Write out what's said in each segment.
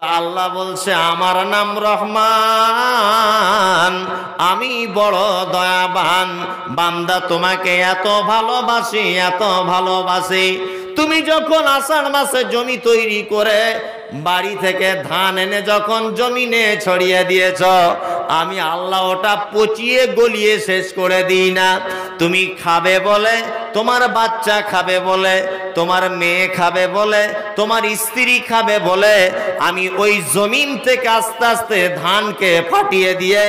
আল্লাহ বলছে আমার নাম রহমান, আমি বড় দয়াবান। বান্দা তোমাকে এত ভালোবাসি, এত ভালোবাসি। তুমি যখন আষাঢ় মাসে জমি তৈরি করে বাড়ি থেকে ধান এনে যখন জমিনে ছড়িয়ে দিয়েছ, আমি আল্লাহ ওটা পচিয়ে গলিয়ে শেষ করে দিই না। তুমি খাবে বলে, তোমার বাচ্চা খাবে বলে, তোমার মেয়ে খাবে বলে, তোমার স্ত্রী খাবে বলে, আমি ওই জমিন থেকে আস্তে আস্তে ধানকে ফাটিয়ে দিয়ে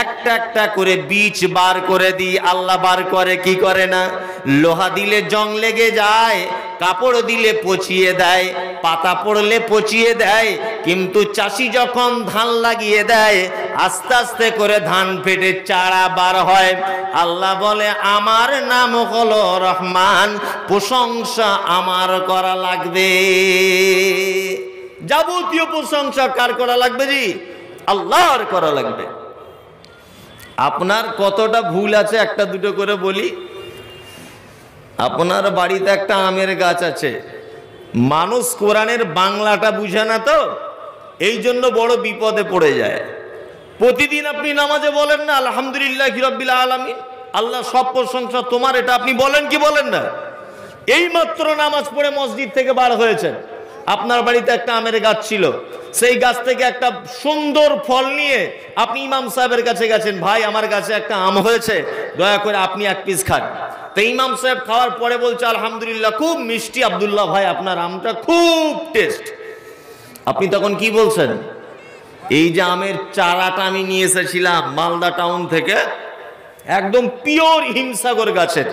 একটা একটা করে বীজ বার করে দিই। আল্লাহ বার করে কি করে না? লোহা দিলে জং লেগে যায়, কাপড় দিলে পচিয়ে দেয়, পাতা পড়লে পচিয়ে দেয়, কিন্তু চাষি যখন ধান লাগিয়ে দেয় আস্তে আস্তে করে ধান ফেটে চারা বার হয়। আল্লাহ বলে আমার নাম হলো রহমান, প্রশংসা আমার করা লাগবে। যাবতীয় প্রশংসা কার করা লাগবে? জি, আল্লাহর করা লাগবে। আপনার কতটা ভুল আছে একটা দুটো করে বলি। আপনার বাড়িতে একটা আমের গাছ আছে, মানুষ কোরআনের বাংলাটা বুঝে না, তো এই জন্য বড় বিপদে পড়ে যায়। প্রতিদিন আপনি নামাজে বলেন না আলহামদুলিল্লাহি রাব্বিল আলামিন, আল্লাহ সব প্রশংসা তোমার, এটা আপনি বলেন কি বলেন না? এই মাত্র নামাজ পড়ে মসজিদ থেকে বার হয়েছেন, আপনার বাড়িতে একটা আমের গাছ ছিল, সেই গাছ থেকে একটা সুন্দর ফল নিয়ে আপনি ইমাম সাহেবের কাছে গেছেন, ভাই আমার গাছে একটা আম হয়েছে, দয়া করে আপনি এক পিস খান। তো ইমাম সাহেব খাওয়ার পরে বলছে আলহামদুলিল্লাহ খুব মিষ্টি, আব্দুল্লাহ ভাই আপনার আমটা খুব টেস্ট। আপনি তখন কি বলছেন? এই যে আমের চারাটা আমি নিয়ে এসেছিলাম মালদা টাউন থেকে, একদম পিওর হিমসাগর গাছের,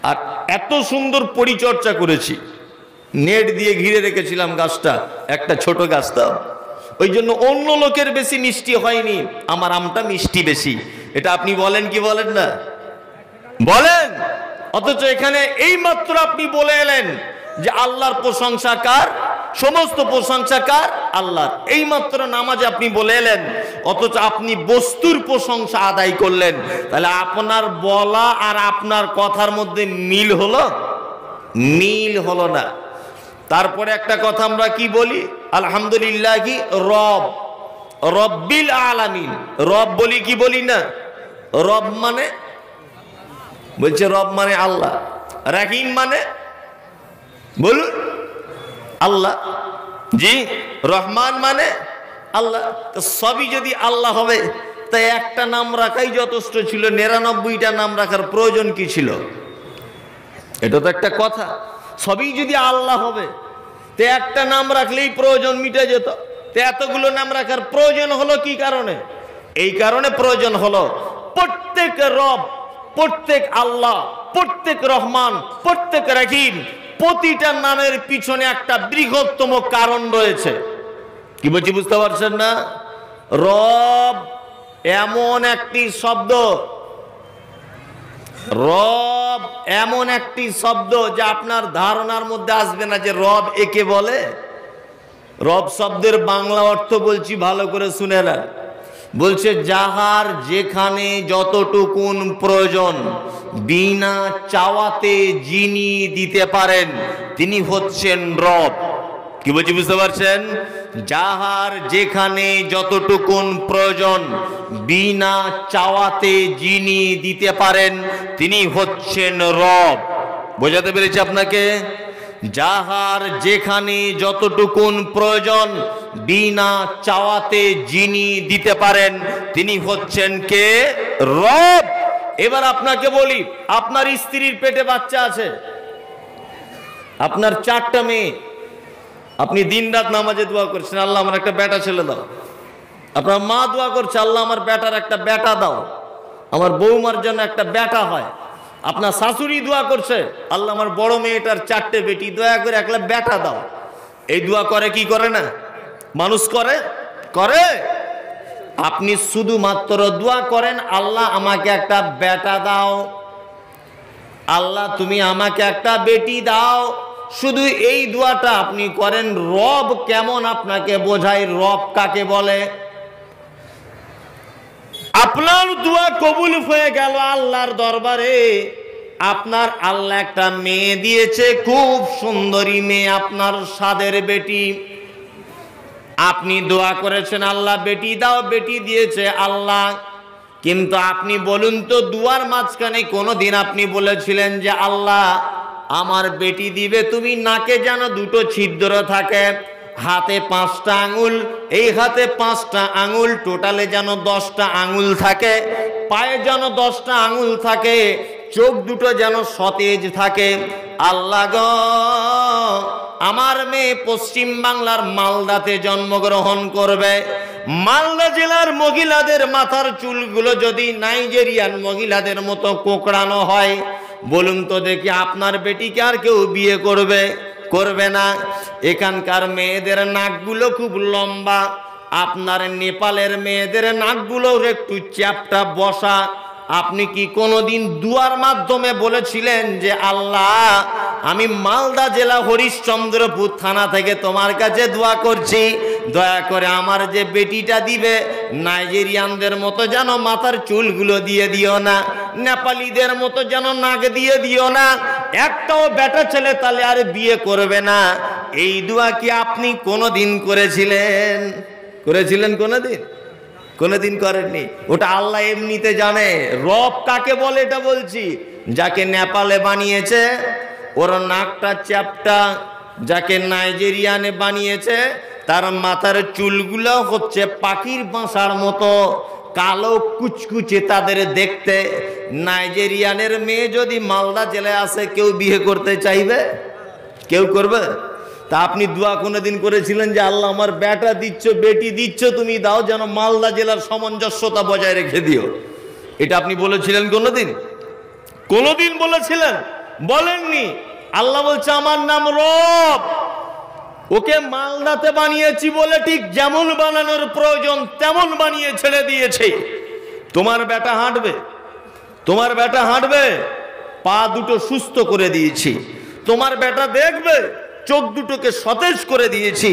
আর এত সুন্দর পরিচর্যা করেছি, নেট দিয়ে ঘিরে রেখেছিলাম গাছটা, একটা ছোট গাছটা, ওই জন্য অন্য লোকের বেশি মিষ্টি হয়নি, আমার আমটা মিষ্টি বেশি। এটা আপনি বলেন কি বলেন না? বলেন। অথচ এখানে এই মাত্র আপনি বলে এলেন যে আল্লাহর প্রশংসা কার, সমস্ত প্রশংসা কার? আল্লাহর। এই মাত্র নামাজে আপনি বলে এলেন, অথচ আপনি বস্তুর প্রশংসা আদায় করলেন। তাহলে আপনার বলা আর আপনার কথার মধ্যে মিল হলো? মিল হলো না। তারপরে একটা কথা আমরা কি বলি? আলহামদুলিল্লাহ কি রব, রব্বিল আলামিন, রব বলি কি বলি না? রব মানে বলছে রব মানে আল্লাহ, রাহিম মানে বলুন আল্লাহ, জি, রহমান মানে আল্লাহ। তো সবই যদি আল্লাহ হবে তাই একটা নাম রাখাই যথেষ্ট ছিল, 99টা নাম রাখার প্রয়োজন কি ছিল? এটা তো একটা কথা। সবই যদি আল্লাহ হবে তে একটা নাম রাখলেই প্রয়োজন মিটে যেত। তে এতগুলো নাম রাখার প্রয়োজন হলো কি কারণে? এই কারণে প্রয়োজন হলো প্রত্যেক রব, প্রত্যেক আল্লাহ, প্রত্যেক রহমান, প্রত্যেক রহিম, প্রতিটা নামের পিছনে একটা বৃহত্তম কারণ রয়েছে। কি বলছি বুঝতে পারছেন না? রব এমন একটি শব্দ, রব এমন একটি শব্দ যা আপনার ধারণার মধ্যে আসবে না যে রব একে বলে। রব শব্দের বাংলা অর্থ বলছি, ভালো করে শুনে নেন। বলছে যাহার যেখানে যতটুকুন প্রয়োজন বিনা চাওয়াতে যিনি দিতে পারেন তিনি হচ্ছেন রব। কি বলছি বুঝতে পারছেন? যাহার যেখানে যতটুকুন প্রয়োজন বিনা চাওয়াতে যিনি দিতে পারেন তিনি হচ্ছেন রব। বোঝাতে পেরেছি আপনাকে? যাহার যেখানে যতটুকুন প্রয়োজন বিনা চাওয়াতে যিনি দিতে পারেন তিনি হচ্ছেন কে? রব। এবার আপনাকে বলি, আপনার স্ত্রীর পেটে বাচ্চা আছে, আপনার 4টা মেয়ে, আপনি দিন রাত নামাজে দোয়া করছেন আল্লাহ আমার একটা বেটা ছেলে দাও। আপনার মা দোয়া করছে আল্লাহ আমার বেটার একটা বেটা দাও, আমার বৌমার জন্য একটা বেটা হয়। আপনার শাশুড়ি দোয়া করছে আল্লাহ আমার বড় মেয়েটার 4টে বেটি, দয়া করে একটা বেটা দাও। এই দোয়া করে কি করে না? মানুষ করে? করে? আপনি শুধুমাত্র দোয়া করেন আল্লাহ আমাকে একটা বেটা দাও, আল্লাহ তুমি আমাকে একটা বেটি দাও, শুধু এই দোয়াটা আপনি করেন। রব কেমন আপনাকে বোঝায়, রব কাকে বলে? আপনার দোয়া কবুল হয়ে গেল আল্লাহর দরবারে, আপনার আল্লাহ একটা মেয়ে দিয়েছে, খুব সুন্দরী মেয়ে, আপনার সাদের বেটি। আপনি দোয়া করেছেন আল্লাহ বেটি দাও, বেটি দিয়েছে আল্লাহ, কিন্তু আপনি বলুন তো দুয়ার মাঝখানে কোনোদিন আপনি বলেছিলেন যে আল্লাহ আমার বেটি দিবে, তুমি নাকে যেন দুটো ছিদ্র থাকে, হাতে 5টা আঙুল, এই হাতে 5টা আঙুল, টোটালে যেন 10টা আঙুল থাকে, পায়ে যেন 10টা আঙুল থাকে, চোখ দুটো যেন সতেজ থাকে। আল্লাহ গো, আমার মেয়ে পশ্চিম বাংলার মালদাতে জন্মগ্রহণ করবে, মালদা জেলার মহিলাদের মাথার চুলগুলো যদি নাইজেরিয়ান মহিলাদের মতো কোঁকড়ানো হয়, বলুন তো দেখি আপনার বেটিকে আর কেউ বিয়ে করবে? করবে না। এখানকার মেয়েদের নাকগুলো খুব লম্বা, আপনার নেপালের মেয়েদের নাকগুলো একটু চ্যাপটা বসা। আপনি কি কোনোদিন দুয়ার মাধ্যমে বলেছিলেন যে আল্লাহ আমি মালদা জেলা হরিশ্চন্দ্রপুর থানা থেকে তোমার কাছে দোয়া করছি, দয়া করে আমার যে বেটিটা দিবে নাইজেরিয়ানদের মতো যেন মাথার চুলগুলো দিয়ে দিও না, নেপালিদের মতো যেন নাক দিয়ে দিও না, একটাও বেটা ছেলে তাহলে আর বিয়ে করবে না। এই দোয়া কি আপনি কোনোদিন করেছিলেন? করেছিলেন কোনোদিন? কোনোদিন করেননি। ওটা আল্লাহ এমনিতে জানে। রব কাকে বলে এটা বলছি, যাকে নেপালে বানিয়েছে ওর নাকটা চ্যাপটা, যাকে নাইজেরিয়ানে বানিয়েছে তার মাথার চুলগুলো হচ্ছে পাখির বাসার মতো কালো কুচকুচে তাদের দেখতে। নাইজেরিয়ানের মেয়ে যদি মালদা জেলায় আসে, কেউ বিয়ে করতে চাইবে? কেউ করবে? তা আপনি দোয়া কোনোদিন করেছিলেন যে আল্লাহ আমার বেটা দিচ্ছ, বেটি দিচ্ছ, তুমি দাও যেন মালদা জেলার সামঞ্জস্যতা বজায় রেখে দিও? এটা আপনি বলেছিলেন কোনোদিন? কোনোদিন বলেছিলেন? বলেননি। আল্লাহ বলছে আমার নাম রব, ওকে মালদাতে বানিয়েছি বলে ঠিক যেমন বানানোর প্রয়োজন তেমন বানিয়ে ছেড়ে দিয়েছে। তোমার বেটা হাঁটবে, তোমার বেটা হাঁটবে, পা দুটো সুস্থ করে দিয়েছি। তোমার বেটা দেখবে, চোখ দুটোকে সতেজ করে দিয়েছি।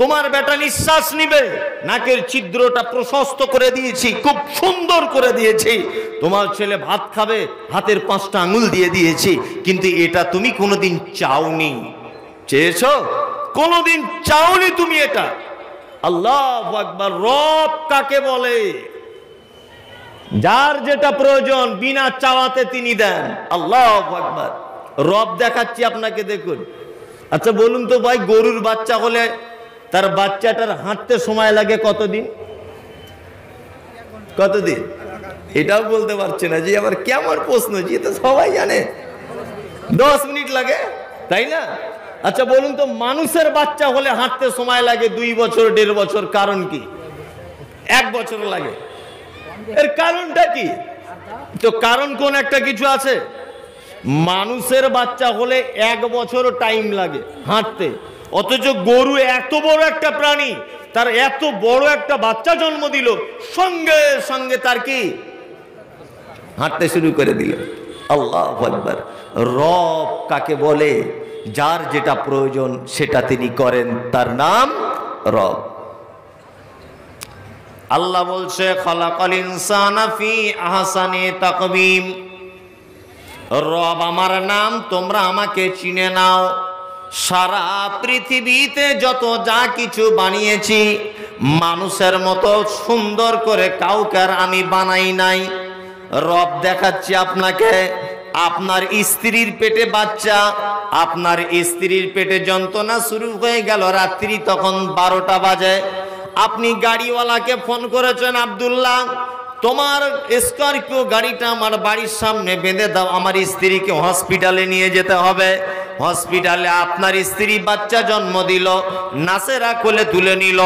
তোমার বেটা নিঃশ্বাস নিবে, নাকের ছিদ্রটা প্রশস্ত করে দিয়েছি, খুব সুন্দর করে দিয়েছি। তোমার ছেলে ভাত খাবে, হাতের 5টা আঙুল দিয়ে দিয়েছি। কিন্তু এটা তুমি কোনোদিন চাওনি। চেয়েছো? কোনোদিন চাওনি তুমি এটা। আল্লাহু আকবার। রব কাকে বলে? যার যেটা প্রয়োজন বিনা চাওয়াতে তিনি দেন। আল্লাহু আকবার। রব দেখাচ্ছি আপনাকে, দেখুন। আচ্ছা বলুন তো ভাই, গরুর বাচ্চা হলে তার বাচ্চাটার হাঁটতে সময় লাগে কতদিন? কতদিন? এটাও বলতে পারছে না। যে আবার কেমন প্রশ্ন, যে তো সবাই জানে 10 মিনিট লাগে, তাই না? আচ্ছা বলুন তো, মানুষের বাচ্চা হলে হাঁটতে সময় লাগে 2 বছর 1.5 বছর, কারণ কি? 1 বছর লাগে। এর কারণটা কি? তো কারণ কোন একটা কিছু আছে? মানুষের বাচ্চা হলে 1 বছর টাইম লাগে হাঁটতে, অথচ গরু এত বড় একটা প্রাণী, তার এত বড় একটা বাচ্চা জন্ম দিল, সঙ্গে সঙ্গে তার কি হাঁটতে শুরু করে দিল। আল্লাহু আকবার। রব কাকে বলে? যার যেটা প্রয়োজন সেটা তিনি করেন, তার নাম রব। আল্লাহ বলছে খালাকাল ইনসানা ফি আহসানি তাকবীম। রব আমার নাম, তোমরা আমাকে চিনে নাও। সারা পৃথিবীতে যত যা কিছু বানিয়েছি, মানুষের মতো সুন্দর করে কাউকে আমি বানাই নাই। রব দেখাচ্ছি আপনাকে। আপনার স্ত্রীর পেটে বাচ্চা, আপনার স্ত্রীর পেটে যন্ত্রণা শুরু হয়ে গেল রাত্রি, তখন 12টা বাজে। আপনি গাড়িওয়ালাকে ফোন করেছেন, আব্দুল্লাহ তোমার স্করপিও গাড়িটা আমার বাড়ির সামনে বেঁধে দাও, আমার স্ত্রীকে হসপিটালে নিয়ে যেতে হবে। হসপিটালে আপনার স্ত্রী বাচ্চা জন্ম দিল, নাসেরা কোলে তুলে নিল,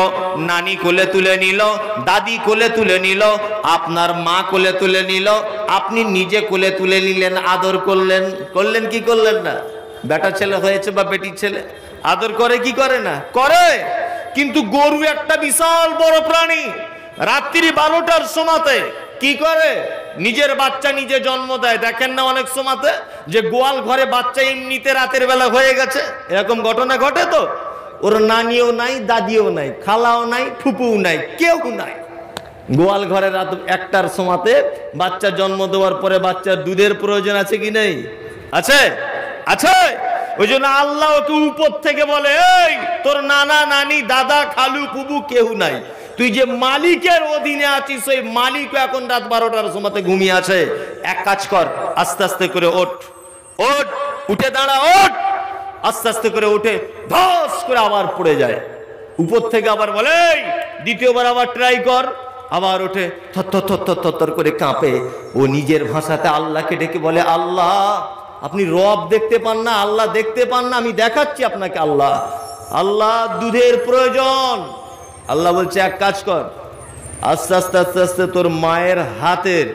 নানি কোলে তুলে নিল, দাদি কোলে তুলে নিল, আপনার মা কোলে তুলে নিল, আপনি নিজে কোলে তুলে নিলেন, আদর করলেন। করলেন কি করলেন না? বেটা ছেলে হয়েছে বা বেটি ছেলে, আদর করে কি করে না? করে। কিন্তু গরু একটা বিশাল বড় প্রাণী, রাত্রি 12টার সময়তে কি করে? নিজের বাচ্চা নিজে জন্ম দেয়। দেখেন না অনেক সময়তে যে গোয়াল ঘরে বাচ্চা এমনিতে রাতের বেলা হয়ে গেছে, এরকম ঘটনা ঘটে। তো ওর নানিও নাই, দাদিও নাই, খালাও নাই, ফুপুও নাই, কেউ নাই। গোয়াল ঘরে রাত 1টার সময়তে বাচ্চা জন্ম দেওয়ার পরে বাচ্চার দুধের প্রয়োজন আছে কি নেই? আছে, আছে। ওই জন্য আল্লাহ ওকে উপর থেকে বলে, এই তোর নানা নানি দাদা খালু ফুবু কেউ নাই, তুই যে মালিকের অধীনে আছিস, ওই মালিক এখন রাত 12টার সময়তে ঘুমিয়ে আছে। এক কাজ কর, আস্তে আস্তে করে ওঠ, ওঠ, উঠে দাঁড়া, ওঠ। আস্তে আস্তে করে উঠে ধস করে আবার পড়ে যায়। উপর থেকে আবার বলে, দ্বিতীয়বার আবার ট্রাই কর। আবার ওঠে, থর করে কাঁপে। ও নিজের ভাষাতে আল্লাহকে ডেকে বলে, আল্লাহ আপনি রব দেখতে পান না? আল্লাহ দেখতে পান না? আমি দেখাচ্ছি আপনাকে। আল্লাহ, আল্লাহ দুধের প্রয়োজন। আল্লাহ বলছে, এক কাজ কর, আস্তে আস্তে আস্তে আস্তে তোর মায়ের হাতের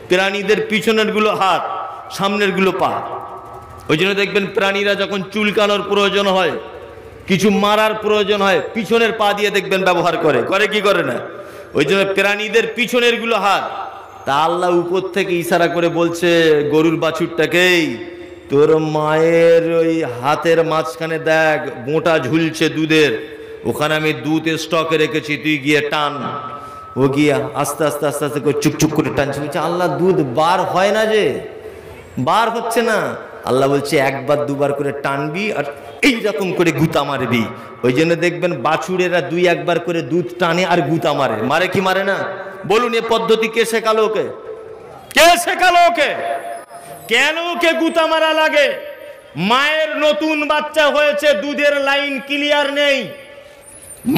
প্রাণীদের পিছনের গুলো হাত, সামনের গুলো পা। ওই জন্য দেখবেন প্রাণীরা যখন চুলকানোর প্রয়োজন হয়, কিছু মারার প্রয়োজন হয়, পিছনের পা দিয়ে দেখবেন ব্যবহার করে, করে কি করে না? ওই জন্য প্রাণীদের পিছনের গুলো হাত। তা আল্লাহ উপর থেকে ইশারা করে বলছে গরুর বাছুরটাকেই, তোর মায়ের ওই হাতের মাঝখানে দেখ মোটা ঝুলছে দুধের, ওখানে আমি দুধ স্টকে রেখেছি, তুই গিয়ে টান। ও গিয়া আস্তে আস্তে আস্তে আস্তে করে চুপচুপ করে টানছে। বলছে, আল্লাহ দুধ বার হয় না, যে বার হচ্ছে না। আল্লাহ বলছে, একবার দুবার করে টানবি আর এইরকম করে গুতা মারবি। ওই জন্য দেখবেন বাছুরেরা 2-1 বার করে দুধ টানে আর গুতা মারে। মারে কি মারে না? বলুন, এ পদ্ধতি কে শেখালো ওকে? কে শেখালো ওকে? কেন ওকে গুতা মারা লাগে? মায়ের নতুন বাচ্চা হয়েছে, দুধের লাইন ক্লিয়ার নেই।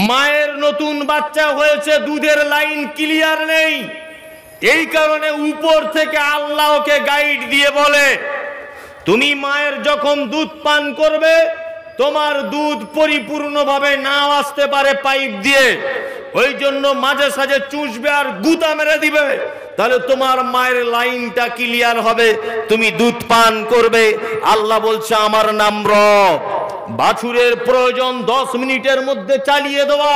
মায়ের নতুন বাচ্চা হয়েছে, দুধের লাইন ক্লিয়ার নেই। এই কারণে উপর থেকে আল্লাহ ওকে গাইড দিয়ে বলে, তুমি মায়ের যখন দুধ পান করবে, তোমার দুধ পরিপূর্ণভাবে নাও আসতে পারে পাইপ দিয়ে, ওই জন্য মাঝে সাঝে চুষবে আর গুতা মেরে দিবে, তাহলে তোমার মায়ের লাইনটা ক্লিয়ার হবে, তুমি দুধ পান করবে। আল্লাহ বলছে, আমার নাম রব। বাছুরের প্রয়োজন 10 মিনিটের মধ্যে চালিয়ে দেওয়া,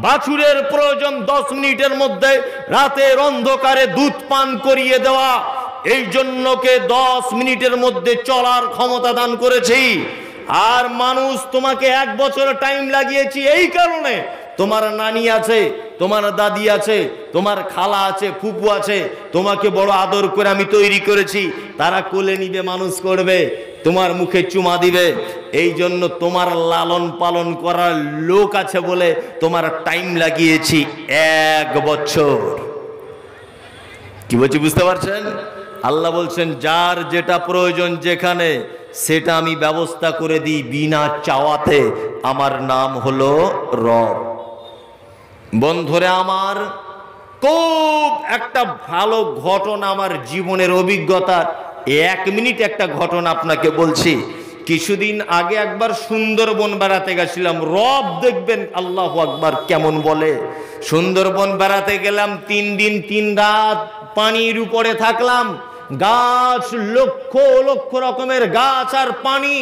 বাছুরের প্রয়োজন 10 মিনিটের মধ্যে রাতের অন্ধকারে দুধ পান করিয়ে দেওয়া। এই জন্যকে 10 মিনিটের মধ্যে চলার ক্ষমতা দান করেছি। আর মানুষ তোমাকে 1 বছর টাইম লাগিয়েছি, এই কারণে তোমার নানি আছে, তোমার দাদি আছে, তোমার খালা আছে, ফুপু আছে, তোমাকে বড় আদর করে আমি তৈরি করেছি। তারা কোলে নিবে, মানুষ করবে, তোমার মুখে চুমা দিবে। এই জন্য তোমার লালন পালন করার লোক আছে বলে তোমার টাইম লাগিয়েছি 1 বছর। কি বলছি বুঝতে পারছেন? আল্লাহ বলছেন, যার যেটা প্রয়োজন যেখানে, সেটা আমি ব্যবস্থা করে দিই বিনা চাওয়াতে। আমার নাম হলো রব। বন্ধুরে আমার, খুব একটা ভালো ঘটনা আমার জীবনের অভিজ্ঞতার 1 মিনিট একটা ঘটনা আপনাকে বলছি। কিছুদিন আগে একবার সুন্দরবন বেড়াতে গেছিলাম। রব দেখবেন, আল্লাহু আকবার কেমন বলে। সুন্দরবন বেড়াতে গেলাম, 3 দিন 3 রাত পানির উপরে থাকলাম। গাছ, লক্ষ লক্ষ রকমের গাছ আর পানি,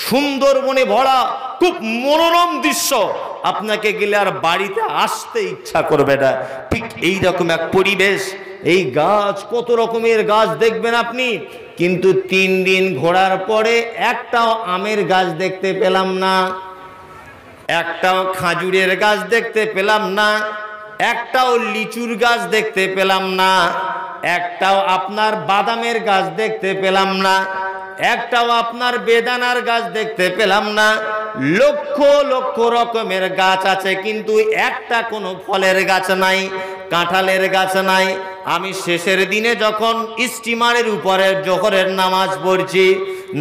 সুন্দরবনে ভরা, খুব মনোরম দৃশ্য। আপনাকে গেলে আর বাড়িতে আসতে ইচ্ছা করবে না, ঠিক এই রকম এক পরিবেশ। এই গাছ, কত রকমের গাছ দেখবেন আপনি। কিন্তু 3 দিন ঘোরার পরে একটাও আমের গাছ দেখতে পেলাম না, একটাও খাজুরের গাছ দেখতে পেলাম না, একটাও লিচুর গাছ দেখতে পেলাম না, একটাও আপনার বাদামের গাছ দেখতে পেলাম না, একটাও আপনার বেদানার গাছ দেখতে পেলাম না। লক্ষ লক্ষ রকমের গাছ আছে, কিন্তু একটা কোনো ফলের গাছ নাই, কাঁঠালের গাছ নাই। আমি শেষের দিনে যখন স্টিমারের উপরে জোহরের নামাজ পড়ছি,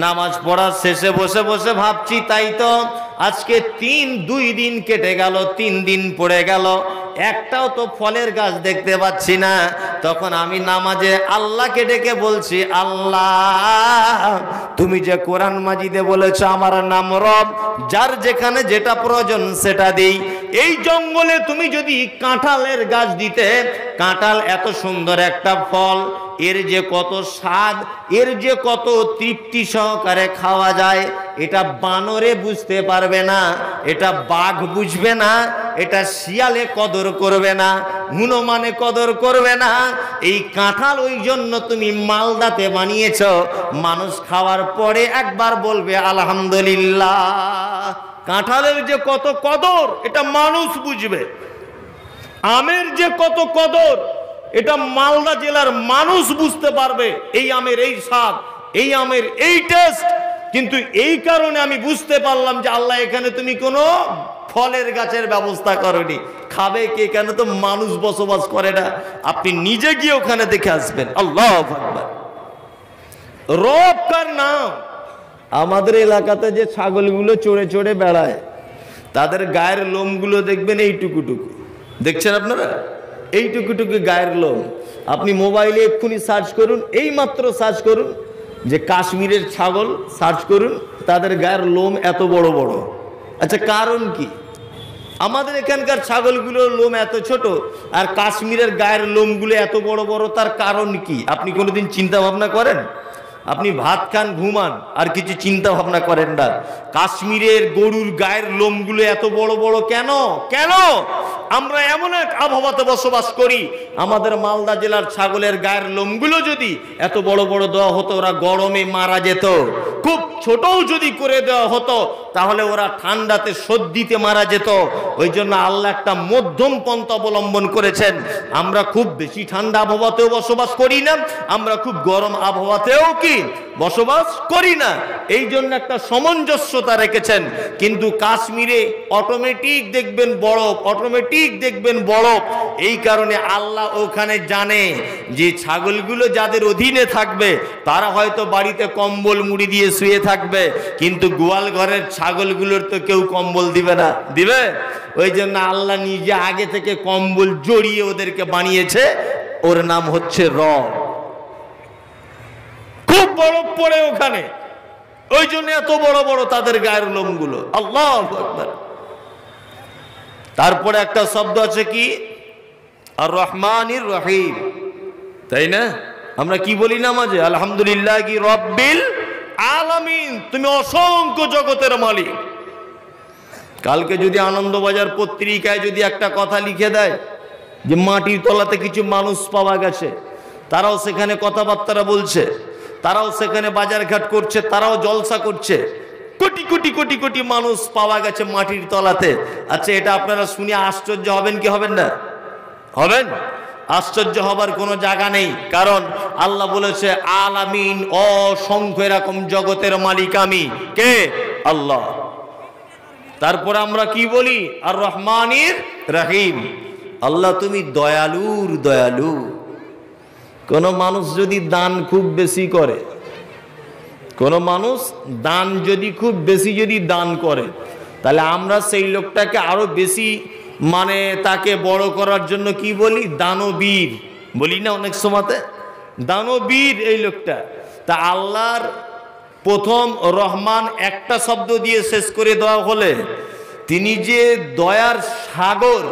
নামাজ পড়ার শেষে বসে বসে ভাবছি, তাই তো আজকে 2 দিন কেটে গেল, 3 দিন পড়ে গেল, একটাও তো ফলের গাছ দেখতে পাচ্ছি না। তখন আমি নামাজে আল্লাহকে ডেকে বলছি, আল্লাহ তুমি যে কোরআন মাজিদে বলেছো আমার নাম রব, যার যেখানে যেটা প্রয়োজন সেটা দিই। এই জঙ্গলে তুমি যদি কাঁঠালের গাছ দিতে, কাঁঠাল এত সুন্দর একটা ফল, এর যে কত স্বাদ, এর যে কত তৃপ্তি সহকারে খাওয়া যায়, এটা বানরে বুঝতে পারবে না, এটা বাঘ বুঝবে না, এটা শিয়ালে কদর করবে না, হনুমানে কদর করবে না। এই কাঁঠাল ওই জন্য তুমি মালদাতে বানিয়েছ, মানুষ খাওয়ার পরে একবার বলবে আলহামদুলিল্লাহ। কাঁঠালের যে কত কদর, এটা মানুষ বুঝবে। আমের যে কত কদর, এটা মালদা জেলার মানুষ বুঝতে পারবে। এই আমের এই স্বাদ, এই আমের এই টেস্ট, কিন্তু এই কারণে আমি বুঝতে পারলাম যে আল্লাহ এখানে তুমি কোনো ফলের গাছের ব্যবস্থা করনি। খাবে কে? কেন তো মানুষ বসবাস করে না। আপনি নিজে গিয়ে ওখানে দেখে আসবেন। আল্লাহু আকবার। রব কার নাম? আমাদের এলাকাতে যে ছাগলগুলো চড়ে চড়ে বেড়ায় তাদের গায়ের লোমগুলো দেখবেন এইটুকুটুকু, দেখছেন আপনারা? এইটুকুটুকু গায়ের লোম। আপনি মোবাইলে এক্ষুনি সার্চ করুন, এই মাত্র সার্চ করুন যে কাশ্মীরের ছাগল, সার্চ করুন, তাদের গায়ের লোম এত বড় বড়। আচ্ছা, কারণ কি? আমাদের এখানকার ছাগলগুলোর লোম এত ছোট আর কাশ্মীরের গায়ের লোমগুলো এত বড় বড়, তার কারণ কি? আপনি কোনোদিন চিন্তা ভাবনা করেন? আপনি ভাত খান, ঘুমান, আর কিছু চিন্তা ভাবনা করেন না। কাশ্মীরের গরুর গায়ের লোমগুলো এত বড় বড় কেন? কেন? আমরা এমন এক আবহাওয়াতে বসবাস করি, আমাদের মালদা জেলার ছাগলের গায়ের লোমগুলো যদি এত বড় বড় দেওয়া হতো, ওরা গরমে মারা যেত। খুব ছোটও যদি করে দেওয়া হতো তাহলে ওরা ঠান্ডাতে সর্দিতে মারা যেত। ওই জন্য আল্লাহ একটা মধ্যম পন্থা অবলম্বন করেছেন। আমরা খুব বেশি ঠান্ডা আবহাওয়াতেও বসবাস করি না, আমরা খুব গরম আবহাওয়াতেও কি বসবাস করি না। এই জন্য একটা সামঞ্জস্যতা রেখেছেন। কিন্তু কাশ্মীরে অটোমেটিক দেখবেন বরফ, অটোমেটিক দেখবেন বরফ। এই কারণে আল্লাহ ওখানে জানে যে ছাগলগুলো যাদের অধীনে থাকবে তারা হয়তো বাড়িতে কম্বল মুড়ি দিয়ে শুয়ে থাকবে, কিন্তু গোয়াল ঘরের ছাগলগুলোর তো কেউ কম্বল দিবে না। দিবে? ওই জন্য আল্লাহ নিজে আগে থেকে কম্বল জড়িয়ে ওদেরকে বানিয়েছে। ওর নাম হচ্ছে রব। খুব বরফ পড়ে ওখানে, ওই জন্য এত বড় বড় তাদের গায়ের লোমগুলো। আল্লাহু আকবার। তারপরে একটা শব্দ আছে কি? আর রহমানির রহিম, তাই না? আমরা কি বলি নামাজে? আলহামদুলিল্লাহ কি রব্বিল আলামিন, তুমি অসংখ্য জগতের মালিক। কালকে যদি আনন্দবাজার পত্রিকায় যদি একটা কথা লিখে দেয় যে মাটির তলাতে কিছু মানুষ পাওয়া গেছে, তারাও সেখানে কথাবার্তা বলছে, তারাও সেখানে বাজারঘাট করছে, তারাও জলসা করছে, কোটি কোটি কোটি কোটি মানুষ পাওয়া গেছে মাটির তলাতে। আচ্ছা, এটা আপনারা শুনে আশ্চর্য হবেন কি হবেন না? হবেন। আশ্চর্য হবার কোনো জায়গা নেই, কারণ আল্লাহ বলেছে আলামিন, অসংখ্য এরকম জগতের মালিক আমি। কে? আল্লাহ। তারপর আমরা কি বলি? আর রহমানির রহিম, আল্লাহ তুমি দয়ালুর দয়ালু। কোন মানুষ যদি দান খুব বেশি করে, কোন মানুষ দান যদি খুব বেশি যদি দান করে, তাহলে আমরা সেই লোকটাকে আরো বেশি মানে তাকে বড় করার জন্য কি বলি? দানবীর বলি না অনেক সময়তে? দানবীর এই লোকটা। তা আল্লাহর প্রথম রহমান একটা শব্দ দিয়ে শেষ করে দেওয়া হলে তিনি যে দয়ার সাগর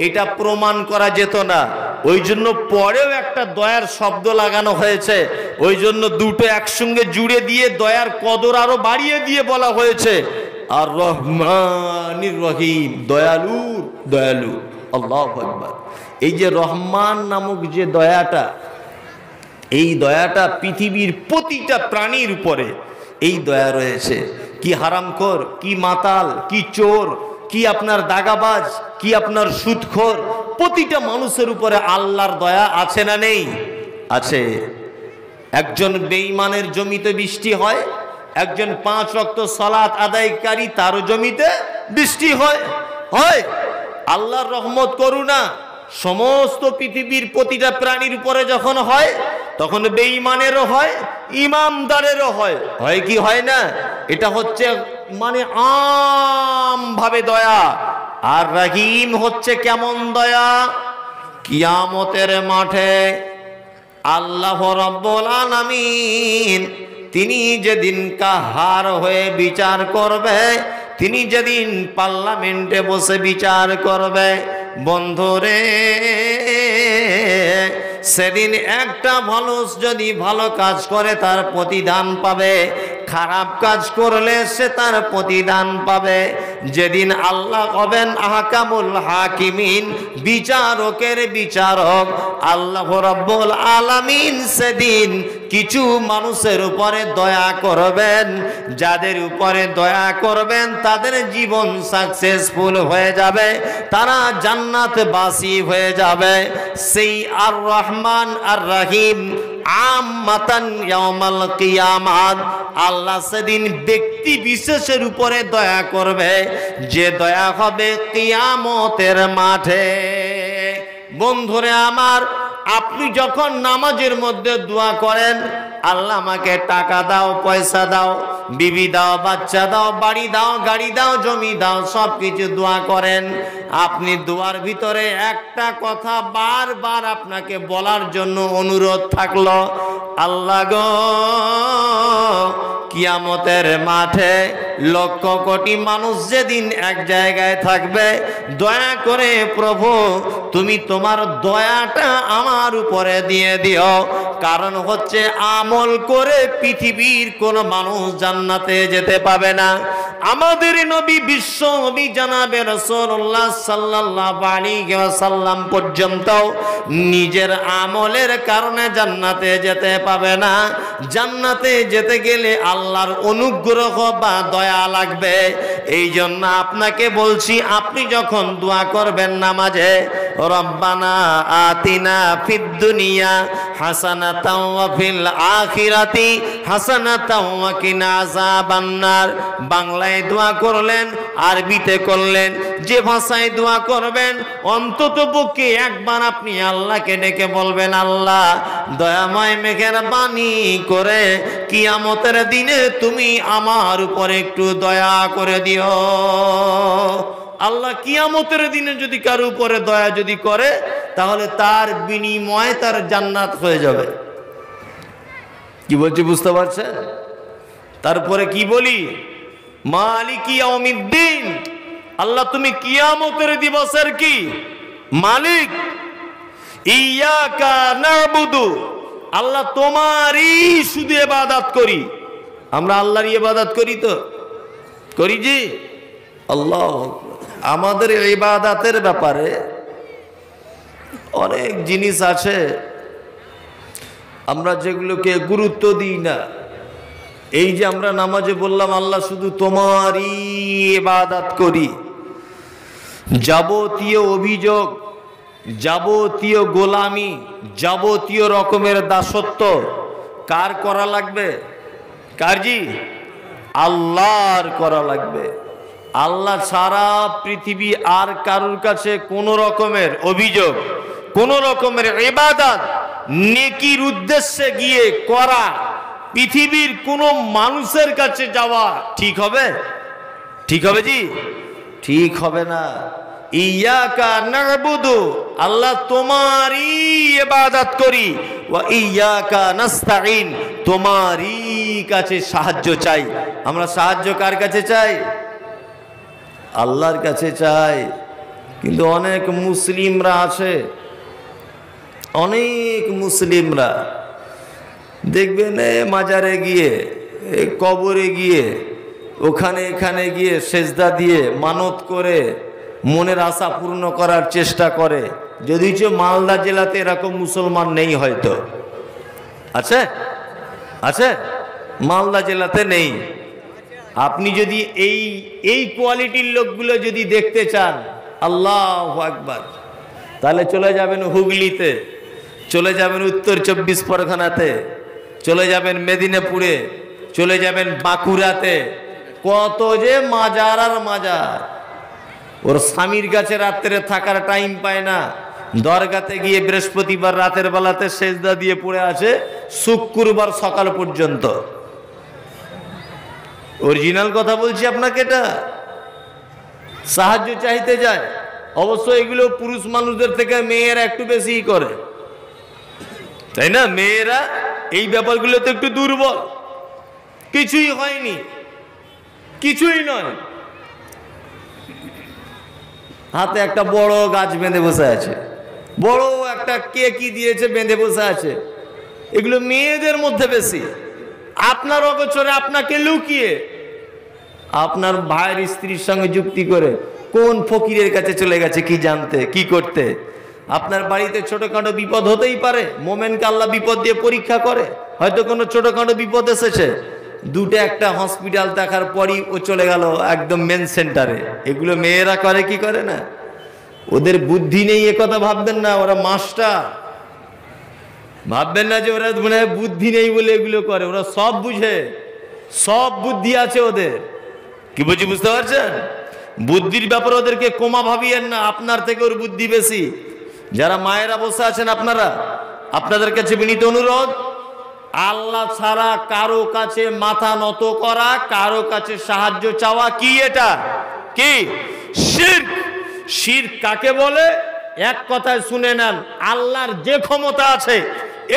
এটা প্রমাণ করা যেত না। ওই জন্য পরেও একটা দয়ার শব্দ লাগানো হয়েছে। ওই জন্য দুটো একসঙ্গে জুড়ে দিয়ে দয়ার কদর আরো বাড়িয়ে দিয়ে বলা হয়েছে আর রহমানির রহিম, দয়ালুর দয়ালু। আল্লাহু আকবার। এই যে রহমান নামক যে দয়াটা, এই দয়াটা পৃথিবীর প্রতিটা প্রাণীর উপরে এই দয়া রয়েছে। কি হারামখোর, কি মাতাল, কি চোর, কি আপনার দাগাবাজ, কি আপনার সুদখোর, প্রতিটা মানুষের উপরে আল্লাহর দয়া আছে না নেই? আছে। একজন বেঈমানের জমিতে বৃষ্টি হয়, একজন 5 ওয়াক্ত সালাত আদায়কারী তারও জমিতে বৃষ্টি হয়। আল্লাহর রহমত করুণা সমস্ত পৃথিবীর প্রতিটা প্রাণীর উপরে যখন হয়, তখন বেঈমানেরও হয়, ইমানদারেরও হয়। হয় কি হয় না? এটা হচ্ছে মানে আম ভাবে দয়া। আর রহিম হচ্ছে কেমন দয়া? কিয়ামতের মাঠে আল্লাহ রাব্বুল আলামিন তিনি যেদিন কাহার হয়ে বিচার করবে, তিনি যেদিন পার্লামেন্টে বসে বিচার করবে, বন্ধুরে সেদিন একটা মানুষ যদি ভালো কাজ করে তার প্রতিদান পাবে, খারাপ কাজ করলে সে তার প্রতিদান পাবে। যেদিন আল্লাহ হবেন আহকামুল হাকিমিন, বিচারকের বিচারক আল্লাহ রাব্বুল আলামিন, সেদিন কিছু মানুষের উপরে দয়া করবেন, যাদের উপরে দয়া করবেন তাদের জীবন সাকসেসফুল হয়ে যাবে, তারা জান্নাতবাসী হয়ে যাবে। সেই আর রহমান আর রহিম আম্মাতান ইয়াউমাল কিয়ামাত, আল্লাহ সেদিন ব্যক্তি বিশেষের উপরে দয়া করবে, যে দয়া হবে কিয়ামতের মাঠে। বন্ধুরে আমার, আপনি যখন নামাজের মধ্যে দোয়া করেন, আল্লাহ আমাকে টাকা দাও, পয়সা দাও, বিবি দাও, বাচ্চা দাও, বাড়ি দাও, গাড়ি দাও, জমি দাও, সব কিছু দোয়া করেন। আপনি দোয়ার ভিতরে একটা কথা বারবার আপনাকে বলার জন্য অনুরোধ থাকলো, আল্লাহ গো, কিয়ামতের মাঠে লক্ষ কোটি মানুষ যেদিন এক জায়গায় থাকবে, দয়া করে প্রভু তুমি তোমার দয়াটা আমার উপরে দিয়ে দিও। কারণ হচ্ছে আমল করে পৃথিবীর কোন মানুষ জান্নাতে যেতে পাবে না। আমাদের নবী বিশ্ব নবী জানাবে রাসূলুল্লাহ সাল্লাল্লাহু আলাইহি ওয়াসাল্লাম পর্যন্ত নিজের আমলের কারণে জান্নাতে যেতে পাবে না। জান্নাতে যেতে গেলে আল্লাহর অনুগ্রহ বা দয়া লাগবে। এই জন্য আপনাকে বলছি, আপনি যখন দোয়া করবেন নামাজে, রব্বানা আতিনা ফিদ দুনিয়া হাসানাতাও ওয়া ফিল আখিরাতি হাসানাতাও ওয়া কিনা আযাবান্নার, বাংলায় দোয়া করলেন, আরবিতে করলেন, যে ভাষায় দোয়া করবেন, অন্তত পক্ষে একবার আপনি আল্লাহকে ডেকে বলবেন, আল্লাহ দয়াময় মেহেরবানি করে কিয়ামতের দিনে তুমি আমার উপরে একটু দয়া করে দিও। আল্লাহ কিয়ামতের দিনে যদি কারো উপরে দয়া যদি করে, তাহলে তার বিনিময়ে তার জান্নাত হয়ে যাবে। কি বলছি বুঝতে পারছেন? তারপরে কি বলি, মালিকি ইয়াউমিদ্দিন, আল্লাহ তুমি কিয়ামতের দিবসের কি মালিক। ইয়াকা নাবুদু, আল্লাহ তোমারই শুধু ইবাদত করি। আমরা আল্লাহর ইবাদত করি, তো করি জি। আল্লাহ, আমাদের ইবাদতের ব্যাপারে অনেক জিনিস আছে আমরা যেগুলোকে গুরুত্ব দিই না। এই যে আমরা নামাজে বললাম আল্লাহ শুধু তোমারই ইবাদত করি, যাবতীয় অভিযোগ, যাবতীয় গোলামি, যাবতীয় রকমের দাসত্ব কার করা লাগবে? কার জি? আল্লাহর করা লাগবে। আল্লাহ সারা পৃথিবী আর কারুর কাছে কোনো রকমের অভিযোগ, কোনো রকমের ইবাদত নেকির উদ্দেশ্যে গিয়ে করা, পৃথিবীর কোনো মানুষের কাছে যাওয়া ঠিক হবে? ঠিক হবে জি? ঠিক হবে না। ইয়াকা নাবুদু, আল্লাহ তোমারই ইবাদত করি, ওয়া ইয়াকা নাস্তাইন, তোমারই কাছে সাহায্য চাই। আমরা সাহায্য কার কাছে চাই? আল্লাহর কাছে চাই। কিন্তু অনেক মুসলিমরা আছে, অনেক মুসলিমরা দেখবেন মাজারে গিয়ে, কবরে গিয়ে, ওখানে এখানে গিয়ে সেজদা দিয়ে মানত করে মনের আশা পূর্ণ করার চেষ্টা করে। যদিচ মালদা জেলাতে এরকম মুসলমান নেই, হয়তো আছে, আছে, মালদা জেলাতে নেই। আপনি যদি এই কোয়ালিটির লোকগুলো যদি দেখতে চান, আল্লাহু আকবার, তাহলে চলে যাবেন হুগলিতে, চলে যাবেন উত্তর 24 পরগনাতে, চলে যাবেন মেদিনীপুরে, চলে যাবেন বাঁকুড়াতে। কত যে মাজার আর মাজার। ওর স্বামীর কাছে রাত্রে থাকার টাইম পায় না, দরগাতে গিয়ে বৃহস্পতিবার রাতের বেলাতে সেজদা দিয়ে পড়ে আছে শুক্রবার সকাল পর্যন্ত। অরিজিনাল কথা বলছি আপনাকে, এটা সাহায্য চাইতে যায়। অবশ্য এগুলো পুরুষ মানুষদের থেকে মেয়েরা একটু বেশি করে, তাই না? মেয়েরা এই ব্যাপারগুলোতে একটু দুর্বল। কিছুই হয়নি, কিছুই নয়, হাতে একটা বড় গাছ বেঁধে বসে আছে, বড় একটা কে কি দিয়েছে বেঁধে বসে আছে। এগুলো মেয়েদের মধ্যে বেশি। আপনার অগোচরে আপনাকে লুকিয়ে আপনার ভাইয়ের স্ত্রীর সঙ্গে যুক্তি করে কোন ফকিরের কাছে চলে গেছে কি জানতে, কি করতে। আপনার বাড়িতে ছোটখাটো বিপদ হতেই পারে, মোমেনকে আল্লাহ বিপদ দিয়ে পরীক্ষা করে। হয়তো কোনো ছোটখাটো বিপদ এসেছে, দুটো একটা হসপিটাল দেখার পরই ও চলে গেল একদম মেন সেন্টারে। এগুলো মেয়েরা করে কি করে না? ওদের বুদ্ধি নেই এ কথা ভাববেন না, ওরা মাস্টার। ভাববেন না যে ওরা মনে হয় বুদ্ধি নেই বলে এগুলো করে, ওরা সব বুঝে, সব বুদ্ধি আছে ওদের। কি বলছি বুঝতে পারছেন? বুদ্ধির ব্যাপারে ওদেরকে কমা ভাবিয়েন না, আপনার থেকে ওর বুদ্ধি বেশি। যারা মায়েরা বসে আছেন আপনারা, আপনাদের কাছে বিনীত অনুরোধ, আল্লাহ ছাড়া কারো কাছে মাথা নত করা, কারো কাছে সাহায্য চাওয়া কি এটা? কি শিরক? শিরক কাকে বলে? এক কথায় শুনে নেন, আল্লাহর যে ক্ষমতা আছে